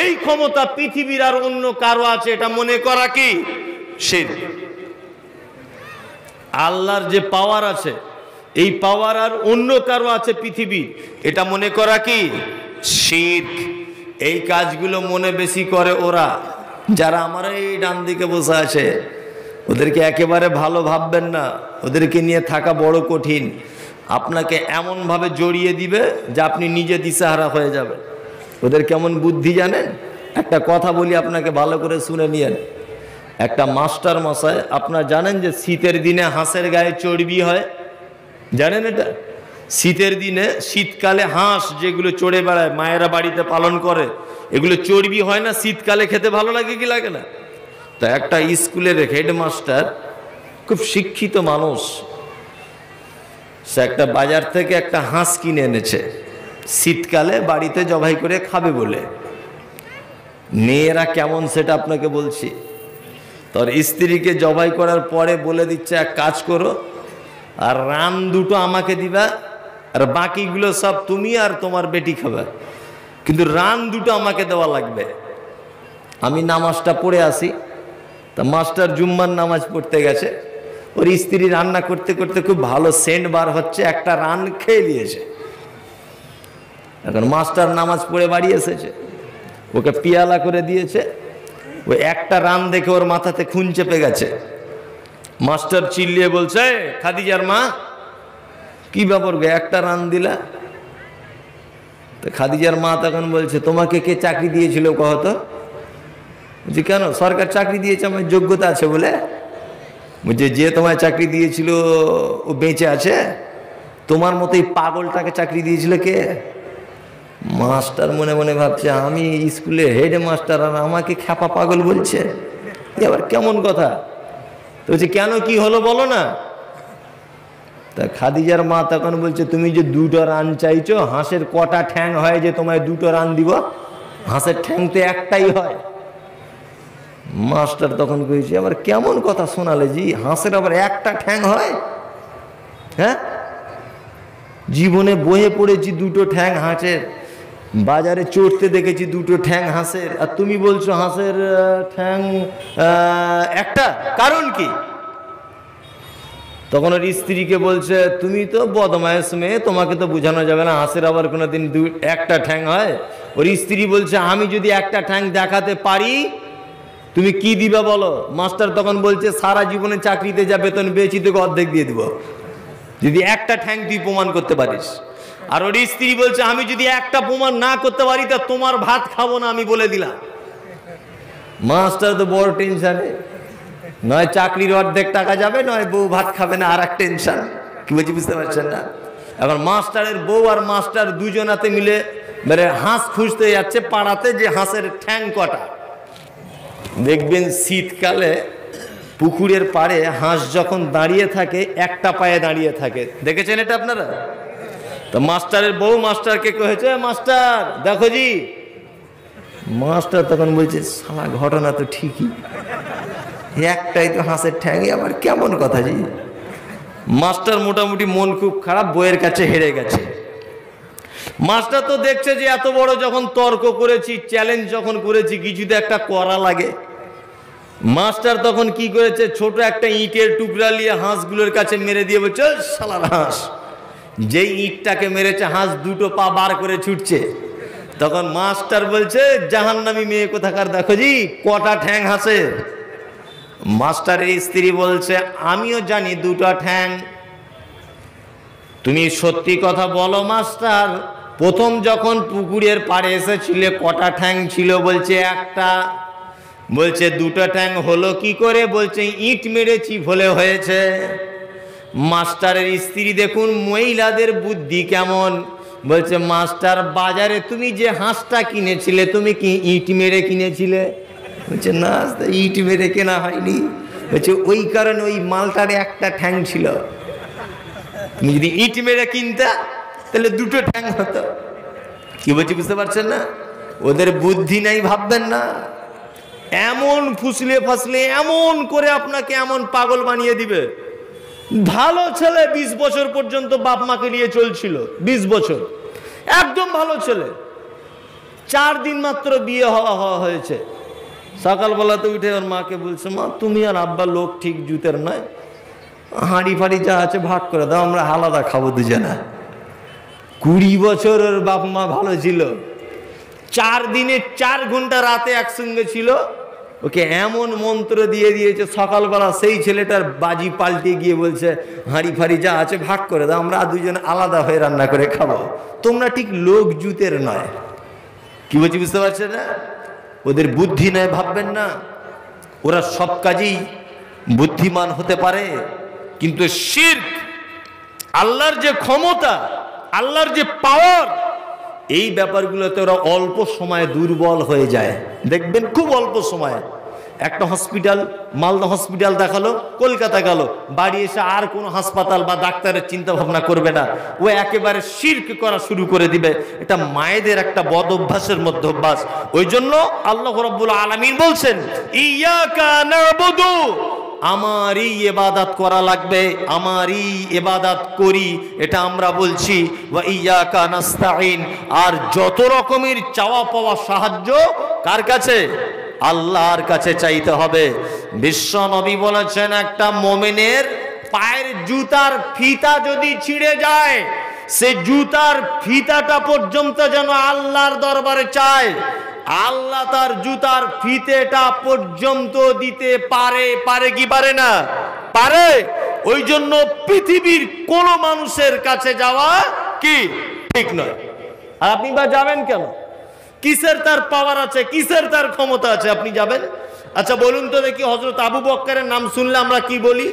এই ক্ষমতা পৃথিবীর আর অন্য কারো আছে এটা মনে করা কি শিরক। আল্লাহর যে পাওয়ার আছে এই পাওয়ার আর অন্য কারো আছে পৃথিবী, এটা মনে করা কি শিরক। এই কাজগুলো মনে বেশি করে ওরা, যারা আমার এই ডান দিকে বসে আছে। ওদেরকে একেবারে ভালো ভাববেন না, ওদেরকে নিয়ে থাকা বড় কঠিন। আপনাকে এমনভাবে জড়িয়ে দিবে যে আপনি নিজে দিশাহারা হয়ে যাবেন। ওদের কেমন বুদ্ধি জানেন? একটা কথা বলি, আপনাকে ভালো করে শুনে নিয়েন। একটা মাস্টার মশাই, আপনারা জানেন যে শীতের দিনে হাঁসের গায়ে চর্বি হয়, জানেন এটা? শীতের দিনে, শীতকালে হাঁস যেগুলো চড়ে বেড়ায়, মায়েরা বাড়িতে পালন করে, এগুলো চর্বি হয় না? শীতকালে খেতে ভালো লাগে কি লাগে না? তো একটা স্কুলের হেডমাস্টার, খুব শিক্ষিত মানুষ, সে একটা বাজার থেকে একটা হাঁস কিনে এনেছে শীতকালে বাড়িতে জবাই করে খাবে বলে। মেয়েরা কেমন সেটা আপনাকে বলছি। তোর স্ত্রীকে জবাই করার পরে বলে দিচ্ছে, এক কাজ করো, আর রান দুটো আমাকে দিবা, আর বাকিগুলো সব তুমি আর তোমার বেটি খাবে, কিন্তু রান দুটো আমাকে দেওয়া লাগবে। আমি নামাজটা পড়ে আসি। তা মাস্টার জুম্মার নামাজ পড়তে গেছে, ওর স্ত্রী রান্না করতে করতে খুব ভালো সেন্ট বার হচ্ছে, একটা রান খেয়ে নিয়েছে। এখন মাস্টার নামাজ পড়ে বাড়ি এসেছে, ওকে পিয়ালা করে দিয়েছে। ওই একটা রান দেখে ওর মাথাতে খুন চেপে গেছে। মাস্টার চিল্লিয়ে বলছে, খাদিজার মা, কি ব্যাপার গো, একটা রান দিলা? তো খাদিজার মা তখন বলছে, তোমাকে কে চাকরি দিয়েছিল কহতো? বলছি কেন? সরকার চাকরি দিয়েছে, আমার যোগ্যতা আছে বলে। বলছে, যে তোমায় চাকরি দিয়েছিল ও বেঁচে আছে? তোমার মতোই পাগলটাকে চাকরি দিয়েছিল কে? মাস্টার মনে মনে ভাবছে, আমি স্কুলে হেড মাস্টার আর আমাকে খ্যাপা পাগল বলছে, এবার কেমন কথা? তো বলছে, কেন, কি হলো বলো না। তা খাদিজার মা তখন বলছে, তুমি যে দুটো রান চাইছো, হাঁসের কটা ঠ্যাং হয় যে তোমায় দুটো রান দিব? হাঁসের ঠ্যাং তো একটাই হয়। মাস্টার তখন কইছে, আবার কেমন কথা শোনালে জি, হাঁসের আবার একটা ঠ্যাং হয়? হ্যাঁ, জীবনে বইয়ে পড়েছি দুটো ঠ্যাং হাঁসের, বাজারে চড়তে দেখেছি দুটো ঠ্যাং হাঁসের, আর তুমি বলছো হাঁসের ঠ্যাং একটা, কারণ কি? তখন ওর স্ত্রীকে বলছে, তুমি তো বদমায়েশ মেয়ে, তোমাকে তো বোঝানো যাবে না, হাঁসের আবার কোনোদিন একটা ঠ্যাং হয়? ওর স্ত্রী বলছে, আমি যদি একটা ঠ্যাং দেখাতে পারি তুমি কি দিবা বলো? মাস্টার তখন বলছে, সারা জীবনে চাকরিতে যা বেতন পেয়েছি তোকে অর্ধেক দিয়ে দিব, যদি একটা ঠ্যাং তুই প্রমাণ করতে পারিস। আর ওর স্ত্রী বলছে, আমি যদি একটা প্রমাণ না করতে পারি তা তোমার ভাত খাবো না, আমি বলে দিলাম। মাস্টার তো বড় টেনশনে, নয় চাকরির অর্ধেক টাকা যাবে, নয় বউ ভাত খাবে না, আর এক টেনশন। কি বলছি বুঝতে পারছেন না? এখন মাস্টারের বউ আর মাস্টার দুজনাতে মিলে মানে হাঁস খুঁজতে যাচ্ছে পাড়াতে, যে হাঁসের ঠ্যাং কটা। দেখবেন শীতকালে পুকুরের পাড়ে হাঁস যখন দাঁড়িয়ে থাকে, একটা পায়ে দাঁড়িয়ে থাকে, দেখেছেন এটা আপনারা? তো মাস্টারের বউ মাস্টারকে কয়েছে, মাস্টার দেখো জি। মাস্টার তখন বলছে, সালা ঘটনা তো ঠিকই, একটাই তো হাঁসের ঠ্যাং, আবার কেমন কথা জি। মাস্টার মোটামুটি মন খুব খারাপ, বইয়ের কাছে হেরে গেছে। মাস্টার তো দেখছে যে এত বড় যখন তর্ক করেছি, চ্যালেঞ্জ যখন করেছি, কিছু তো একটা করা লাগে। মাস্টার তখন কি করেছে, ছোট একটা ইটের টুকরা নিয়ে হাঁসগুলোর কাছে মেরে দিয়ে বলছে, শালার হাঁস। যেই ইটটাকে মেরেছে, হাঁস দুটো পা বার করে ছুটছে। তখন মাস্টার বলছে, জাহান্নামী মেয়ে কোথাকার, দেখো জি কটা ঠ্যাং হাঁসে। মাস্টারের স্ত্রী বলছে, আমিও জানি দুটো ঠ্যাং। তুমি সত্যি কথা বলো মাস্টার, প্রথম যখন পুকুরের পাড়ে এসেছিলে কটা ঠ্যাং ছিল? বলছে একটা। বলছে দুটো ঠ্যাং হলো কি করে? বলছে ইট মেরেছি বলে হয়েছে। মাস্টারের স্ত্রী দেখুন মহিলাদের বুদ্ধি কেমন। বলছে মাস্টার, বাজারে তুমি যে হাঁসটা কিনেছিলে তুমি কি ইট মেরে কিনেছিলে? বলছে না, ইট মেরে কেনা হয়নি। বলছে ওই কারণে ওই মালটার একটা ঠ্যাং ছিল, তুমি যদি ইট মেরে কিনতা তাহলে দুটো ঠ্যাং হতো। কি বলছি বুঝতে পারছেন না? ওদের বুদ্ধি নাই, ভাববেন না। এমন ফুসলে ফাসলে এমন করে আপনাকে এমন পাগল বানিয়ে দিবে। ভালো ছেলে 20 বছর পর্যন্ত বাপ মাকে নিয়ে চলছিল, 20 বছর একদম ভালো ছেলে। 4 দিন মাত্র বিয়ে হওয়া হয়েছে। সকালবেলাতে উঠে ওর মাকে বলছে, মা তুমি আর আব্বা লোক ঠিক জুতের নয়, হাঁড়ি ফাড়ি যা আছে ভাগ করে দাও, আমরা আলাদা খাবো দুজনা। 20 বছর ওর বাপ মা ভালো ছিল, 4 দিনে 4 ঘন্টা রাতে একসঙ্গে ছিল। ওকে এমন মন্ত্র দিয়ে দিয়েছে, সকালবেলা সেই ছেলেটার বাজি পাল্টে গিয়ে বলছে, হাঁড়ি ফাড়ি যা আছে ভাগ করে দাও, আমরা দুজন আলাদা হয়ে রান্না করে খাবো, তোমরা ঠিক লোক জুতের নয়। কি বলছি বুঝতে পারছেন না? ওদের বুদ্ধি নয়, ভাববেন না। ওরা সব কাজেই বুদ্ধিমান হতে পারে, কিন্তু শিরক, আল্লাহর যে ক্ষমতা, আল্লাহর যে পাওয়ার, এই ব্যাপারগুলোতে ওরা অল্প সময়ে দুর্বল হয়ে যায়। দেখবেন খুব অল্প সময়ে। একটা হসপিটাল, মালদা হসপিটাল দেখালো, কলকাতা গেল, বাড়ি এসে আর কোনো হাসপাতাল বা ডাক্তারের চিন্তা ভাবনা করবে না, ও একেবারে শিরক করা শুরু করে দিবে। এটা মায়েদের একটা বদ অভ্যাসের মধ্যে অভ্যাস। ওই জন্য আল্লাহ রাব্বুল আলামিন বলছেন, ইয়াকা না'বুদু, আমারই ইবাদত করা লাগবে, আমারই ইবাদত করি, এটা আমরা বলছি। ওয়া ইয়াকা নাস্তাঈন, আর যত রকমের চাওয়া পাওয়া সাহায্য কার কাছে? আল্লাহর কাছে চাইতে হবে। বিশ্ব নবী বলেছেন, একটা মুমিনের পায়ের জুতার ফিতা যদি ছিঁড়ে যায়, সে জুতার ফিতাটা পর্যন্ত যেন আল্লাহর দরবারে চায়, আল্লাহ তার জুতার ফিতেটা পর্যন্ত দিতে পারে। পারে কি পারে না? পারে। ওই জন্য পৃথিবীর কোন মানুষের কাছে যাওয়া কি ঠিক নয়। আর আপনি বা যাবেন কেন? কিসের তার পাওয়ার আছে, কিসের তার ক্ষমতা আছে আপনি যাবেন? আচ্ছা বলুন তো দেখি, হযরত আবু বকরের নাম শুনলে আমরা কি বলি?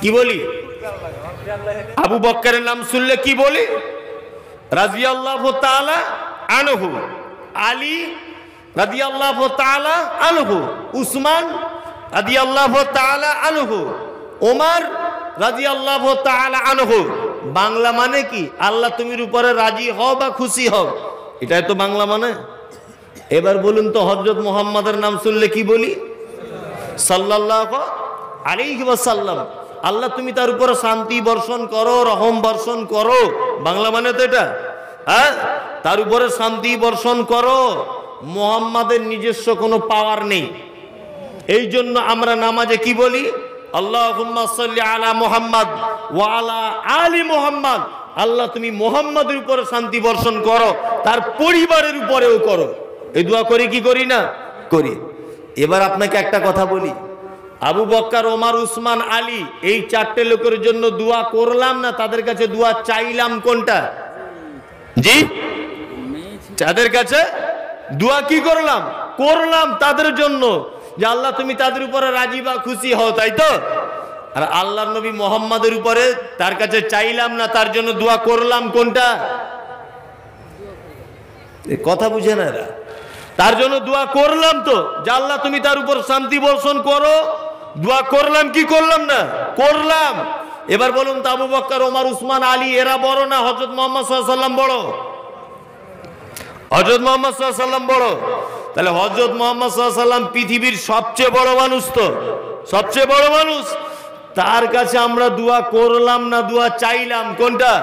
কি বলি? আবু বকরের নাম শুনলে কি বলি? রাদিয়াল্লাহু তাআলা আনহু, আলী রাদিয়াল্লাহু তাআলা আনহু, উসমান রাদিয়াল্লাহু তাআলা আনহু, ওমর রাদিয়াল্লাহু তাআলা আনহু। বাংলা মানে কি? আল্লাহ তুমির উপরে রাজি হও বা খুশি হও, এটাই তো বাংলা মানে। এবার বলুন তো, হযরত মুহাম্মাদের নাম শুনলে কি বলি? সাল্লাল্লাহু আলাইহি ওয়াসাল্লাম। আল্লাহ তুমি তার উপরে শান্তি বর্ষণ করো, রহম বর্ষণ করো, বাংলা মানে তো এটা। হ্যাঁ, তার উপরে শান্তি বর্ষণ করো। মুহাম্মাদের নিজস্ব কোনো পাওয়ার নেই, এই জন্য আমরা নামাজে কি বলি? আল্লাহুম্মা সাল্লি আলা মুহাম্মাদ ওয়া আলা আলি মুহাম্মাদ। আল্লাহ তুমি মুহাম্মাদের উপরে শান্তি বর্ষণ করো, তার পরিবারের উপরেও করো। এই দোয়া করি কি করি না? করি। এবার আপনাকে একটা কথা বলি, আবু বকর, ওমর, উসমান, আলী, এই 4টে লোকের জন্য দোয়া করলাম না তাদের কাছে দোয়া চাইলাম? কোনটা? জি, তাদের কাছে দোয়া কি করলাম? করলাম তাদের জন্য, যে আল্লাহ তুমি তাদের উপরে রাজি বা খুশি হও, তাই তো? আর আল্লাহর নবী মুহাম্মাদের উপরে তার কাছে চাইলাম না, তার জন্য দোয়া করলাম কোনটা? কথা বুঝে না এরা। তার জন্য দোয়া করলাম তো, যে আল্লাহ তুমি তার উপর শান্তি বর্ষণ করো, দোয়া করলাম কি করলাম না? করলাম। এবার বলুন তো, আবু বকর, ওমর, উসমান, আলী এরা বড় না হযরত মুহাম্মদ সাল্লাল্লাহু আলাইহি ওয়াসাল্লাম বড়? হযরত মুহাম্মদ সাল্লাল্লাহু আলাইহি ওয়াসাল্লাম বড়। তাহলে হযরত মুহাম্মদ সাল্লাল্লাহু আলাইহি ওয়াসাল্লাম পৃথিবীর সবচেয়ে বড় মানুষ, তো সবচেয়ে বড় মানুষ। তার কাছে আমরা দোয়া করলাম না দোয়া চাইলাম? কোনটা?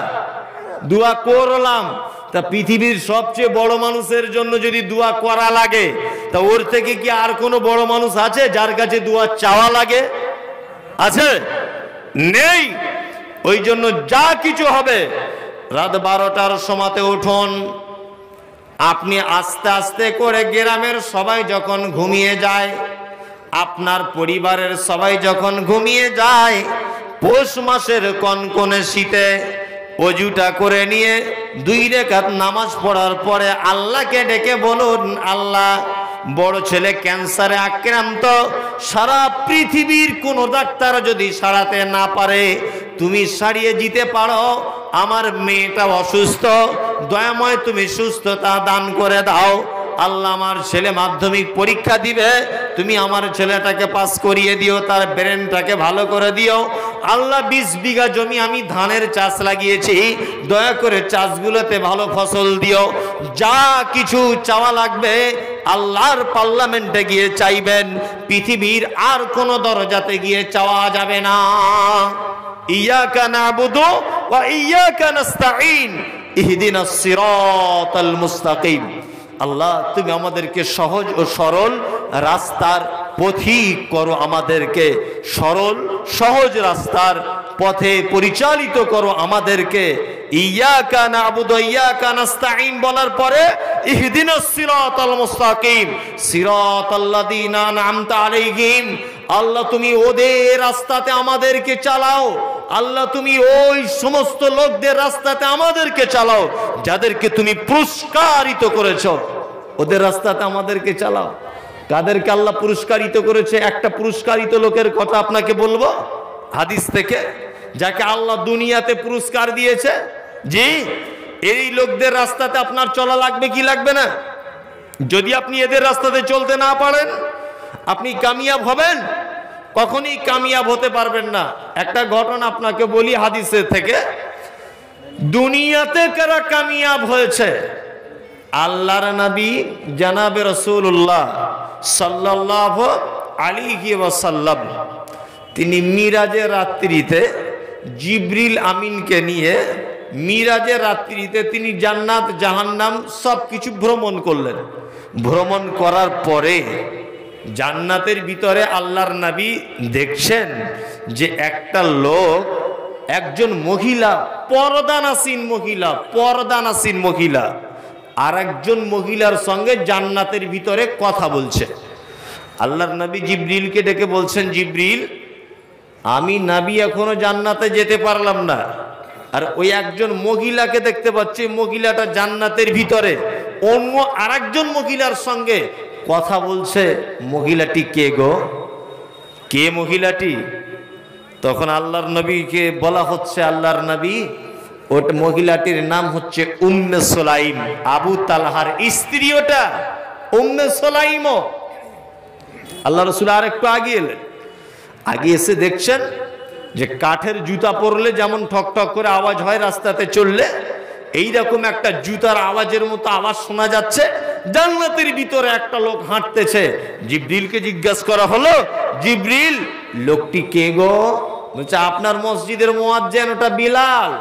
দোয়া করলাম। তা পৃথিবীর সবচেয়ে বড় মানুষের জন্য যদি দোয়া করা লাগে, তা ওর থেকে কি আর কোনো বড় মানুষ আছে যার কাছে দোয়া চাওয়া লাগে? আছে? নেই। ওই জন্য যা কিছু হবে, রাত 12টার সময়তে উঠুন, আপনি আস্তে আস্তে করে, গ্রামের সবাই যখন ঘুমিয়ে যায়, আপনার পরিবারের সবাই যখন ঘুমিয়ে যায়, পৌষ মাসের কনকনে শীতে অজুটা করে নিয়ে 2 রাকাত নামাজ পড়ার পরে আল্লাহকে ডেকে বলুন, আল্লাহ, বড় ছেলে ক্যান্সারে আক্রান্ত, সারা পৃথিবীর কোন ডাক্তার যদি সারাতে না পারে, তুমি সারিয়ে দিতে পারো। আমার মেয়েটা অসুস্থ, দয়াময় তুমি সুস্থতা দান করে দাও। আল্লাহ, আমার ছেলে মাধ্যমিক পরীক্ষা দিবে, তুমি আমার ছেলেটাকে পাস করিয়ে দিও, তার ব্রেনটাকে ভালো করে দিও। আল্লাহ, 20 বিঘা জমি আমি ধানের চাষ লাগিয়েছি, দয়া করে চাষগুলোতে ভালো ফসল দিও। যা কিছু চাওয়া লাগবে আল্লাহর পার্লামেন্টে গিয়ে চাইবেন, পৃথিবীর আর কোন দরজাতে গিয়ে চাওয়া যাবে না। ইয়াকা নাবুদু ওয়া ইয়াকা নাস্তাঈন ইহদিনাস সিরাতাল মুস্তাকিম। আল্লাহ, তুমি আমাদেরকে সহজ ও সরল রাস্তার পথিক করো, আমাদেরকে সরল সহজ রাস্তার পথে পরিচালিত করো আমাদেরকে। ইয়াকা নাবুদু ওয়া ইয়াকা নাস্তাঈন বলার পরে ইহদিনাস সিরাতাল মুস্তাকিম সিরাতাল্লাযীনা আন'আমতা আলাইহিম, আল্লাহ তুমি ওদের রাস্তাতে আমাদেরকে চালাও। আল্লাহ, তুমি ওই সমস্ত লোকদের রাস্তাতে আমাদেরকে চালাও যাদেরকে তুমি পুরস্কারিত করেছো, ওদের রাস্তাতে আমাদেরকে চালাও। কাদেরকে আল্লাহ পুরস্কারিত করেছে? একটা পুরস্কারিত লোকের কথা আপনাকে বলবো হাদিস থেকে, যাকে আল্লাহ দুনিয়াতে পুরস্কার দিয়েছে। জি, এই লোকদের রাস্তাতে আপনার চলা লাগবে কি লাগবে না? যদি আপনি এদের রাস্তাতে চলতে না পারেন, আপনি কামিয়াব হবেন? কখনই কামিয়াব হতে পারবেন না। একটা ঘটনা আপনাকে বলি হাদিসের থেকে। দুনিয়াতে কারা কামিয়াব হয়েছে? আল্লাহর নবী জনাবে রাসূলুল্লাহ সাল্লাল্লাহু আলাইহি ওয়াসাল্লাম, তিনি মিরাজের রাত্রিতে জিবরিল আমিনকে নিয়ে মিরাজের রাত্রিতে তিনি জান্নাত জাহান্নাম সব কিছু ভ্রমণ করলেন। ভ্রমণ করার পরে জান্নাতের ভিতরে আল্লাহর নবী দেখছেন যে একটা লোক, একজন মহিলা, পর্দানাসীন মহিলা আর একজন মহিলার সঙ্গে জান্নাতের ভিতরে কথা বলছে। আল্লাহর নবী জিবরিলকে ডেকে বলছেন, জিবরিল, আমি নবী এখনো জান্নাতে যেতে পারলাম না, আর ওই একজন মহিলাকে দেখতে পাচ্ছি, মহিলাটা জান্নাতের ভিতরে অন্য আরেকজন মহিলার সঙ্গে কথা বলছে। মহিলাটি কে গো? কে মহিলাটি? তখন আল্লাহর নবীকে বলা হচ্ছে, আল্লাহর নবী, ওটা মহিলাটির নাম হচ্ছে উম্মে সুলাইম, আবু তালহার স্ত্রী ওটা, উম্মে সুলাইম। আল্লাহ রাসূল আর একটু আগে এলেন, আগে এসে দেখছেন যে কাঠের জুতা পরলে যেমন ঠক ঠক করে আওয়াজ হয় রাস্তাতে চললে, এইরকম একটা জুতার আওয়াজের মতো আওয়াজ শোনা যাচ্ছে। জান্নাতের ভিতরে একটা লোক হাঁটতেছে। জিবরিলকে জিজ্ঞাসা করা হলো, জিবরিল, লোকটি কে গো? বলছে, আপনার মসজিদের মুয়াজ্জিন, ওটা বিলাল।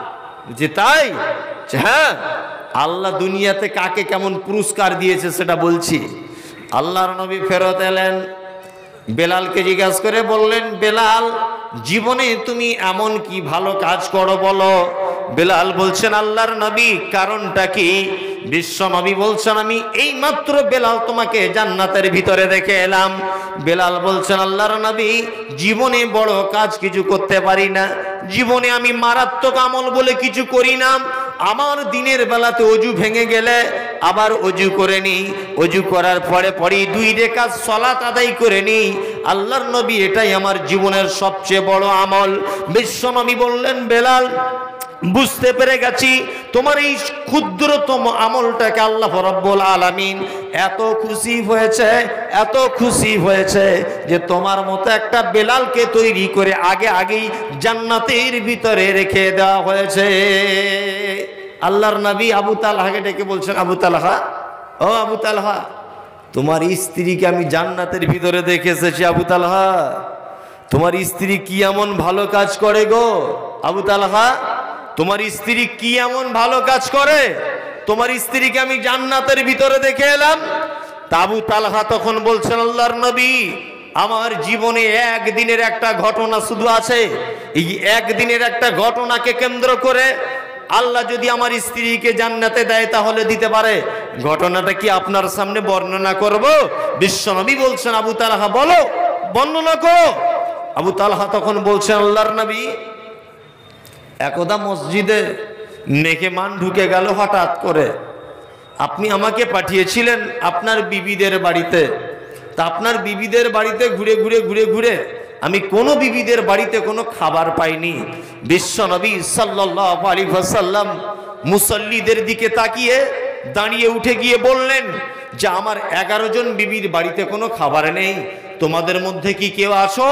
বলছে, তাই? হ্যাঁ, আল্লাহ দুনিয়াতে কাকে কেমন পুরস্কার দিয়েছে সেটা বলছি। আল্লাহর নবী ফেরত এলেন, বেলালকে জিজ্ঞাসা করে বললেন, বেলাল, জীবনে তুমি এমন কি ভালো কাজ করো বলো? বেলাল বলছেন, আল্লাহর নবী, কারণটা কি? বিশ্ব নবী বলছেন, আমি এই মাত্র বেলাল তোমাকে জান্নাতের ভিতরে দেখে এলাম। বেলাল বলছেন, আল্লাহর নবী, জীবনে বড় কাজ কিছু করতে পারি না, জীবনে আমি মারাত্মক আমল বলে কিছু করি না। আমার দিনের বেলাতে অজু ভেঙে গেলে আবার অজু করে নিই, অজু করার পরে 2 রাকাত সালাত আদায় করে নিই। আল্লাহর নবী, এটাই আমার জীবনের সবচেয়ে বড় আমল। বিশ্ব নবী বললেন, বেলাল, বুঝতে পেরে গেছি তোমার এই ক্ষুদ্রতম আমলটাকে আল্লাহ রাব্বুল আলামিন এত খুশি হয়েছে যে তোমার মতো একটা বেলালকে তৈরি করে আগেই জান্নাতের ভিতরে রেখে দেওয়া হয়েছে। আল্লাহর নবী আবু তালহাকে ডেকে বলছেন, আবু তালহা, ও আবু তালহা, তোমার স্ত্রীকে আমি জান্নাতের ভিতরে দেখে এসেছি। আবু তালহা, তোমার স্ত্রী কি এমন ভালো কাজ করে গো? আবু তালহা, তোমার স্ত্রী কি এমন ভালো কাজ করে? তোমার স্ত্রীকে আমি জান্নাতের ভিতরে দেখে এলাম। আবু তালহা তখন বলছেন, আল্লাহর নবী, আমার জীবনে একদিনের একটা ঘটনা শুধু আছে। এই একদিনের একটা ঘটনাকে কেন্দ্র করে আল্লাহ যদি আমার স্ত্রীকে জান্নাতে দেয় তাহলে দিতে পারে। ঘটনাটা কি আপনার সামনে বর্ণনা করব? বিশ্বনবী বলছেন, আবু তালহা বলো। বর্ণনা করো। আবু তালহা তখন বলছেন, আল্লাহর নবী, একদা মসজিদে মেহমান ঢুকে গেল হঠাৎ করে। আপনি আমাকে পাঠিয়েছিলেন আপনার বিবিদের বাড়িতে, তা আপনার বিবিদের বাড়িতে ঘুরে আমি কোনো বিবিদের বাড়িতে কোনো খাবার পাইনি। বিশ্ব নবী সাল্লাল্লাহু আলাইহি ওয়াসাল্লাম মুসল্লিদের দিকে তাকিয়ে দাঁড়িয়ে উঠে গিয়ে বললেন যে আমার 11 জন বিবির বাড়িতে কোনো খাবার নেই, তোমাদের মধ্যে কি কেউ আছো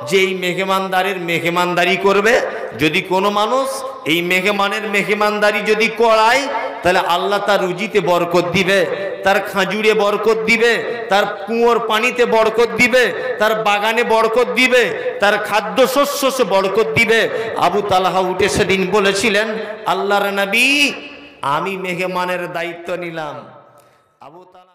যে এই মেহমানদারের মেহমানদারি করবে? যদি কোনো মানুষ এই মেহমানের মেহমানদারি যদি করায়, তাহলে আল্লাহ তার রুজিতে বরকত দিবে, তার খাজুরে বরকত দিবে, তার কুয়োর পানিতে বরকত দিবে, তার বাগানে বরকত দিবে, তার খাদ্যশস্যে বরকত দিবে। আবু তালহা উঠে সেদিন বলেছিলেন, আল্লাহর নবী, আমি মেহমানের দায়িত্ব নিলাম। আবু তালহা